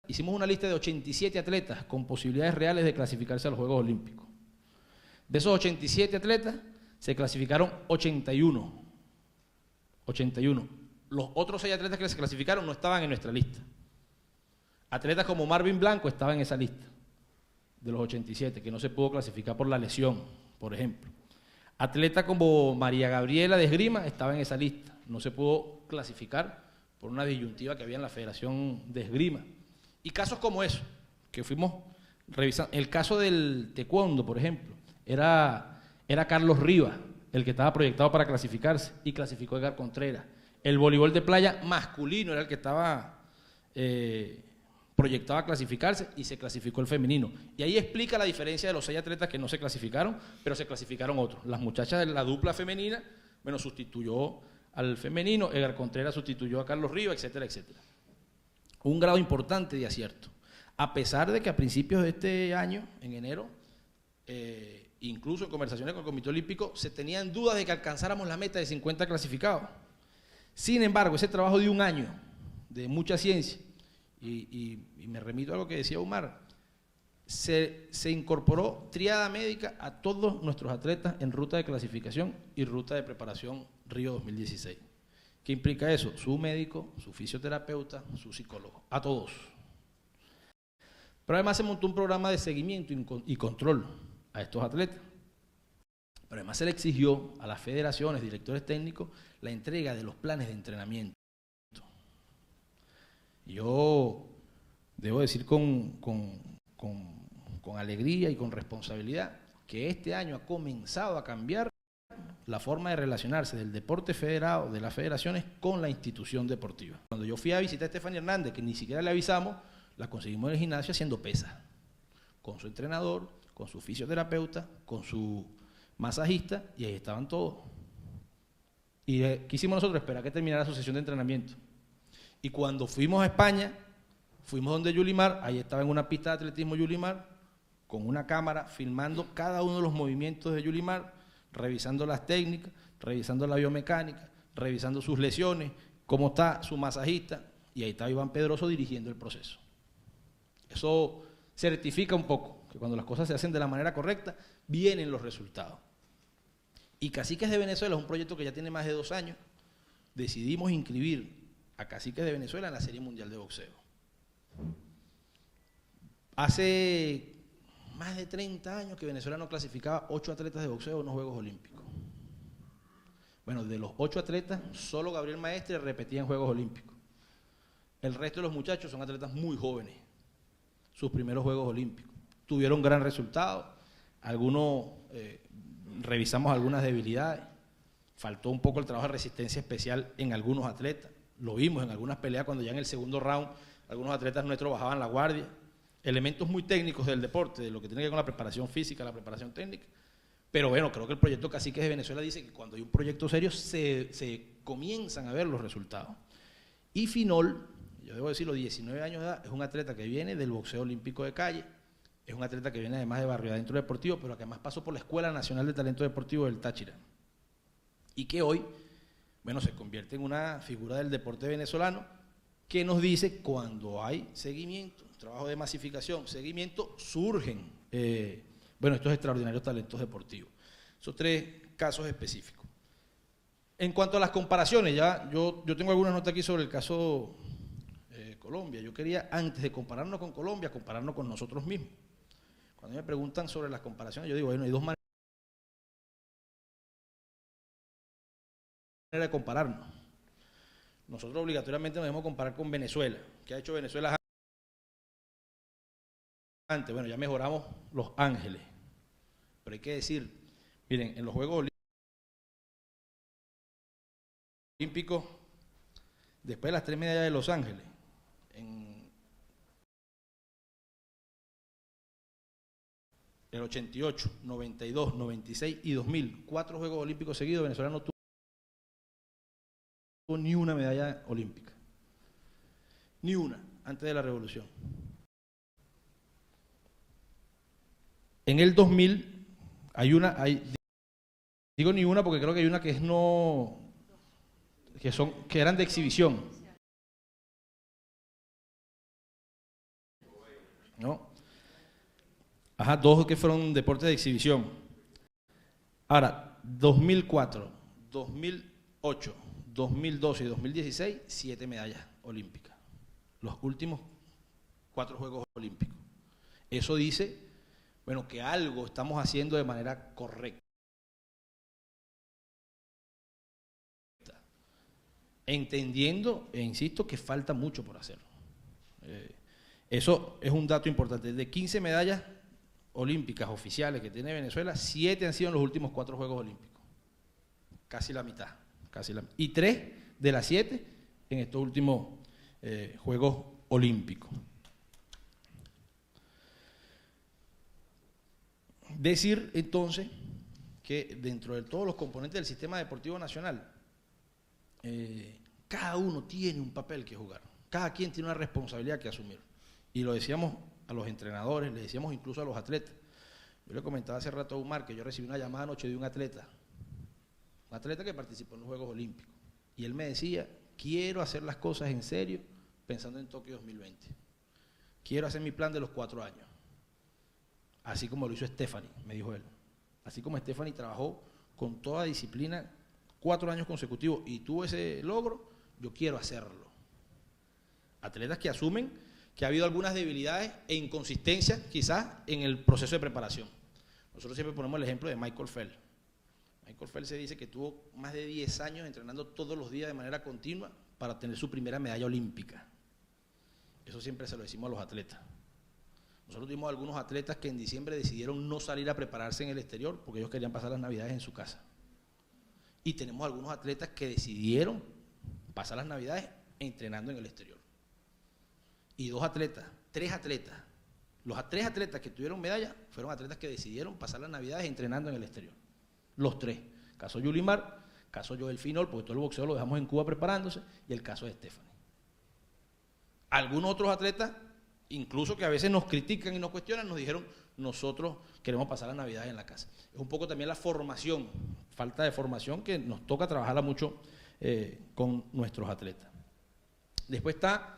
hicimos una lista de 87 atletas con posibilidades reales de clasificarse a los Juegos Olímpicos. De esos 87 atletas, se clasificaron 81. 81. Los otros 6 atletas que se clasificaron no estaban en nuestra lista. Atletas como Marvin Blanco estaban en esa lista, de los 87, que no se pudo clasificar por la lesión, por ejemplo. Atleta como María Gabriela de Esgrima estaba en esa lista, no se pudo clasificar por una disyuntiva que había en la Federación de Esgrima. Y casos como eso, que fuimos revisando. El caso del taekwondo, por ejemplo, era Carlos Rivas, el que estaba proyectado para clasificarse, y clasificó Edgar Contreras. El voleibol de playa masculino era el que estaba proyectado a clasificarse, y se clasificó el femenino. Y ahí explica la diferencia de los 6 atletas que no se clasificaron, pero se clasificaron otros. Las muchachas de la dupla femenina, bueno, sustituyó al femenino, Edgar Contreras sustituyó a Carlos Rivas, etcétera, etcétera. Un grado importante de acierto. A pesar de que a principios de este año, en enero, incluso en conversaciones con el Comité Olímpico, se tenían dudas de que alcanzáramos la meta de 50 clasificados. Sin embargo, ese trabajo de un año, de mucha ciencia, y me remito a lo que decía Omar, se incorporó triada médica a todos nuestros atletas en ruta de clasificación y ruta de preparación Río 2016. ¿Qué implica eso? Su médico, su fisioterapeuta, su psicólogo, a todos. Pero además se montó un programa de seguimiento y control a estos atletas. Pero además se le exigió a las federaciones, directores técnicos, la entrega de los planes de entrenamiento. Yo debo decir con alegría y con responsabilidad que este año ha comenzado a cambiar la forma de relacionarse del deporte federado, de las federaciones, con la institución deportiva. Cuando yo fui a visitar a Estefanía Hernández, que ni siquiera le avisamos, la conseguimos en el gimnasio haciendo pesas, con su entrenador, con su fisioterapeuta, con su masajista, y ahí estaban todos. Y ¿qué hicimos nosotros? Esperar que terminara su sesión de entrenamiento. Y cuando fuimos a España, fuimos donde Yulimar, ahí estaba en una pista de atletismo Yulimar, con una cámara filmando cada uno de los movimientos de Yulimar, revisando las técnicas, revisando la biomecánica, revisando sus lesiones, cómo está su masajista, y ahí está Iván Pedroso dirigiendo el proceso. Eso certifica un poco que cuando las cosas se hacen de la manera correcta, vienen los resultados. Y Caciques de Venezuela es un proyecto que ya tiene más de 2 años. Decidimos inscribir a Caciques de Venezuela en la Serie Mundial de Boxeo. Hace más de 30 años que Venezuela no clasificaba 8 atletas de boxeo a unos Juegos Olímpicos. Bueno, de los 8 atletas, solo Gabriel Maestre repetía en Juegos Olímpicos. El resto de los muchachos son atletas muy jóvenes, sus primeros Juegos Olímpicos. Tuvieron gran resultado, algunos, revisamos algunas debilidades, faltó un poco el trabajo de resistencia especial en algunos atletas, lo vimos en algunas peleas cuando ya en el segundo round algunos atletas nuestros bajaban la guardia, elementos muy técnicos del deporte, de lo que tiene que ver con la preparación física, la preparación técnica. Pero bueno, creo que el proyecto Caciques de Venezuela dice que cuando hay un proyecto serio se comienzan a ver los resultados. Y Finol, yo debo decirlo, 19 años de edad, es un atleta que viene del boxeo olímpico de calle, es un atleta que viene además de Barrio Adentro Deportivo, pero que además pasó por la Escuela Nacional de Talento Deportivo del Táchira. Y que hoy, bueno, se convierte en una figura del deporte venezolano que nos dice cuando hay seguimiento, trabajo de masificación, seguimiento, surgen estos extraordinarios talentos deportivos. Esos 3 casos específicos. En cuanto a las comparaciones, ya yo tengo algunas notas aquí sobre el caso Colombia. Yo quería, antes de compararnos con Colombia, compararnos con nosotros mismos. Cuando me preguntan sobre las comparaciones, yo digo, bueno, hay 2 maneras de compararnos. Nosotros obligatoriamente nos debemos comparar con Venezuela. ¿Qué ha hecho Venezuela antes? Bueno, ya mejoramos Los Ángeles. Pero hay que decir, miren, en los Juegos Olímpicos, después de las 3 medallas de Los Ángeles, en el 88, 92, 96 y 2000, 4 Juegos Olímpicos seguidos, Venezuela no tuvo ni una medalla olímpica. Ni una, antes de la revolución. En el 2000 digo ni una porque creo que hay una que es que eran de exhibición. ¿no? Ajá, 2 que fueron deportes de exhibición. Ahora, 2004, 2008, 2012 y 2016, 7 medallas olímpicas. Los últimos 4 Juegos Olímpicos. Eso dice, bueno, que algo estamos haciendo de manera correcta. Entendiendo, e insisto, que falta mucho por hacer. Eso es un dato importante. De 15 medallas olímpicas oficiales que tiene Venezuela, 7 han sido en los últimos 4 Juegos Olímpicos. Casi la mitad. Y 3 de las 7 en estos últimos Juegos Olímpicos. Decir entonces que dentro de todos los componentes del sistema deportivo nacional, cada uno tiene un papel que jugar, cada quien tiene una responsabilidad que asumir. Y lo decíamos a los entrenadores, le decíamos incluso a los atletas. Yo le comentaba hace rato a Umar que yo recibí una llamada anoche de un atleta que participó en los Juegos Olímpicos. Y él me decía, quiero hacer las cosas en serio pensando en Tokio 2020. Quiero hacer mi plan de los 4 años. Así como lo hizo Stephanie, me dijo él. Así como Stephanie trabajó con toda disciplina 4 años consecutivos y tuvo ese logro, yo quiero hacerlo. Atletas que asumen que ha habido algunas debilidades e inconsistencias quizás en el proceso de preparación. Nosotros siempre ponemos el ejemplo de Michael Phelps. Michael Phelps se dice que tuvo más de 10 años entrenando todos los días de manera continua para tener su primera medalla olímpica. Eso siempre se lo decimos a los atletas. Nosotros tuvimos algunos atletas que en diciembre decidieron no salir a prepararse en el exterior porque ellos querían pasar las navidades en su casa. Y tenemos algunos atletas que decidieron pasar las navidades entrenando en el exterior. Y 3 atletas. Los 3 atletas que tuvieron medalla fueron atletas que decidieron pasar las navidades entrenando en el exterior. Los 3. Caso Yulimar, caso Joel Finol, porque todo el boxeo lo dejamos en Cuba preparándose, y el caso de Stephanie. Algunos otros atletas, incluso que a veces nos critican y nos cuestionan, nos dijeron, nosotros queremos pasar las navidades en la casa. Es un poco también la formación, falta de formación que nos toca trabajarla mucho con nuestros atletas. Después está,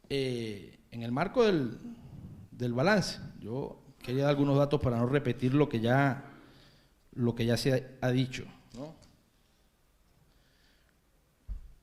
en el marco del balance, yo quería dar algunos datos para no repetir lo que ya se ha dicho, ¿no?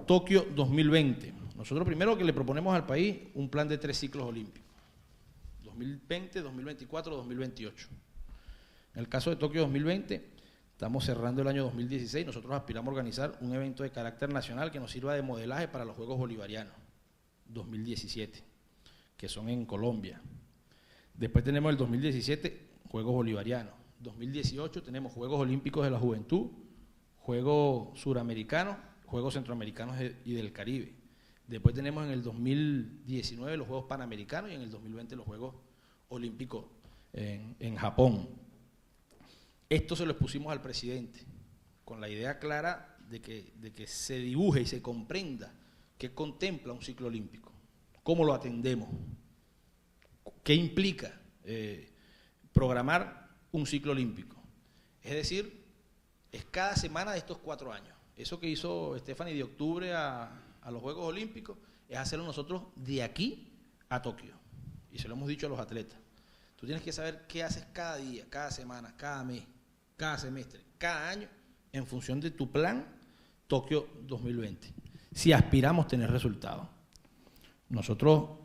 Tokio 2020. Nosotros primero que le proponemos al país un plan de 3 ciclos olímpicos. 2020, 2024, 2028. En el caso de Tokio 2020, estamos cerrando el año 2016, nosotros aspiramos a organizar un evento de carácter nacional que nos sirva de modelaje para los Juegos Bolivarianos 2017, que son en Colombia. Después tenemos el 2017, Juegos Bolivarianos. 2018 tenemos Juegos Olímpicos de la Juventud, Juegos Suramericanos, Juegos Centroamericanos y del Caribe. Después tenemos en el 2019 los Juegos Panamericanos y en el 2020 los Juegos Olímpicos en Japón. Esto se lo expusimos al presidente, con la idea clara de que se dibuje y se comprenda qué contempla un ciclo olímpico, cómo lo atendemos, qué implica programar un ciclo olímpico. Es decir, es cada semana de estos 4 años. Eso que hizo Stephanie de octubre a los Juegos Olímpicos es hacerlo nosotros de aquí a Tokio. Y se lo hemos dicho a los atletas. Tú tienes que saber qué haces cada día, cada semana, cada mes, cada semestre, cada año, en función de tu plan Tokio 2020. Si aspiramos a tener resultados. Nosotros,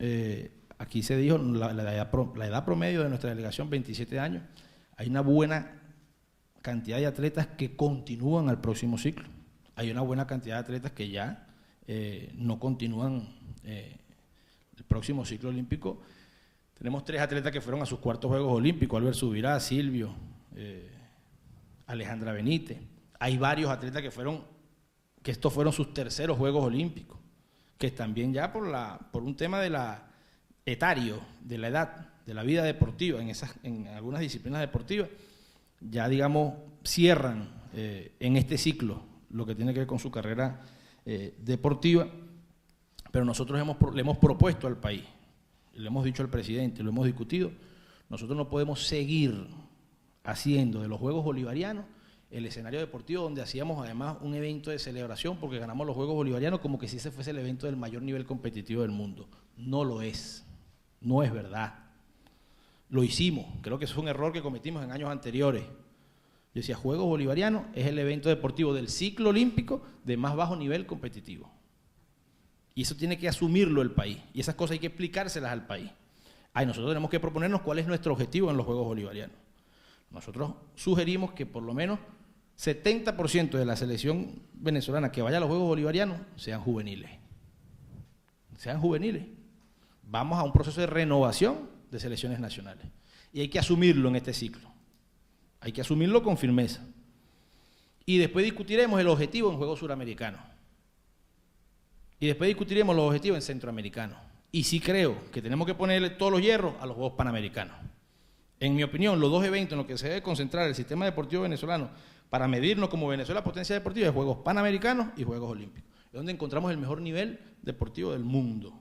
aquí se dijo, la edad promedio de nuestra delegación, 27 años. Hay una buena cantidad de atletas que continúan al próximo ciclo. Hay una buena cantidad de atletas que ya no continúan el próximo ciclo olímpico. Tenemos 3 atletas que fueron a sus 4º Juegos Olímpicos: Albert Subirá, Silvio, Alejandra Benítez. Hay varios atletas que estos fueron sus 3eros Juegos Olímpicos, que también ya por un tema de la etario, de la edad, de la vida deportiva, en algunas disciplinas deportivas, ya digamos cierran en este ciclo lo que tiene que ver con su carrera deportiva, pero nosotros le hemos propuesto al país, le hemos dicho al presidente, lo hemos discutido, nosotros no podemos seguir haciendo de los Juegos Bolivarianos el escenario deportivo donde hacíamos además un evento de celebración porque ganamos los Juegos Bolivarianos como que si ese fuese el evento del mayor nivel competitivo del mundo. No lo es, no es verdad. Lo hicimos, creo que eso fue un error que cometimos en años anteriores. Yo decía, Juegos Bolivarianos es el evento deportivo del ciclo olímpico de más bajo nivel competitivo. Y eso tiene que asumirlo el país. Y esas cosas hay que explicárselas al país. Nosotros tenemos que proponernos cuál es nuestro objetivo en los Juegos Bolivarianos. Nosotros sugerimos que por lo menos 70% de la selección venezolana que vaya a los Juegos Bolivarianos sean juveniles. Sean juveniles. Vamos a un proceso de renovación de selecciones nacionales. Y hay que asumirlo en este ciclo. Hay que asumirlo con firmeza. Y después discutiremos el objetivo en Juegos Suramericanos. Y después discutiremos los objetivos en Centroamericanos. Y sí creo que tenemos que ponerle todos los hierros a los Juegos Panamericanos. En mi opinión, los dos eventos en los que se debe concentrar el sistema deportivo venezolano para medirnos como Venezuela potencia deportiva es Juegos Panamericanos y Juegos Olímpicos. Es donde encontramos el mejor nivel deportivo del mundo.